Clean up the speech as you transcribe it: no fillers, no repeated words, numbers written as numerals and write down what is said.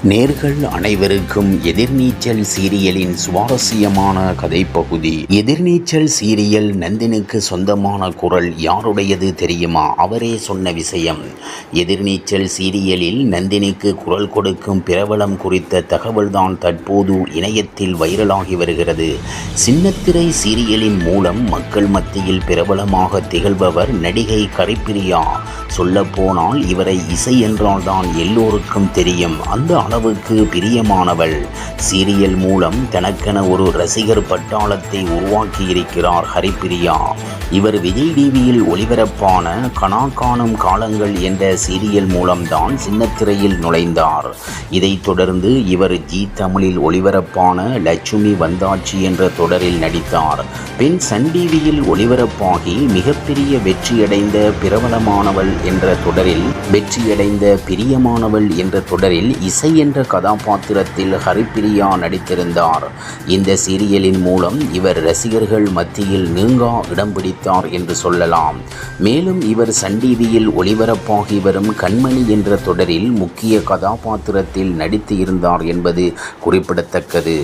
நேர்கள் அனைவருக்கும் எதிர்நீச்சல் சீரியலின் சுவாரஸ்யமான கதைப்பகுதி. எதிர்நீச்சல் சீரியல் நந்தினிக்கு சொந்தமான குரல் யாருடையது தெரியுமா? அவரே சொன்ன விஷயம். எதிர்நீச்சல் சீரியலில் நந்தினிக்கு குரல் கொடுக்கும் பிரபலம் குறித்த தகவல்தான் தற்போது இணையத்தில் வைரலாகி வருகிறது. சின்னத்திரை சீரியலின் மூலம் மக்கள் மத்தியில் பிரபலமாக திகழ்பவர் நடிகை ஹரிப்பிரியா. சொல்லப்போனால் இவரை இசை என்றால்தான் எல்லோருக்கும் தெரியும். அந்த அளவுக்கு பிரியமானவள். சீரியல் மூலம் தனக்கென ஒரு ரசிகர் பட்டாளத்தை உருவாக்கியிருக்கிறார் ஹரிப்பிரியா. இவர் விஜய் டிவியில் ஒளிபரப்பான கனா காணும் காலங்கள் என்ற சீரியல் மூலம்தான் சின்னத்திரையில் நுழைந்தார். இதைத் தொடர்ந்து இவர் ஜி தமிழில் ஒளிபரப்பான லட்சுமி வந்தாட்சி என்ற தொடரில் நடித்தார். பின் சன் டிவியில் ஒளிபரப்பாகி மிகப்பெரிய வெற்றியடைந்த பிரபலமானவள் என்ற தொடரில் பிரியமானவள் என்ற தொடரில் இசை என்ற கதாபாத்திரத்தில் ஹரிப்பிரியா நடித்திருந்தார். இந்த சீரியலின் மூலம் இவர் ரசிகர்கள் மத்தியில் நீங்கா இடம் பிடித்தார் என்று சொல்லலாம். மேலும் இவர் சன் டிவியில் ஒளிபரப்பாகி வரும் கண்மணி என்ற தொடரில் முக்கிய கதாபாத்திரத்தில் நடித்து இருந்தார் என்பது குறிப்பிடத்தக்கது.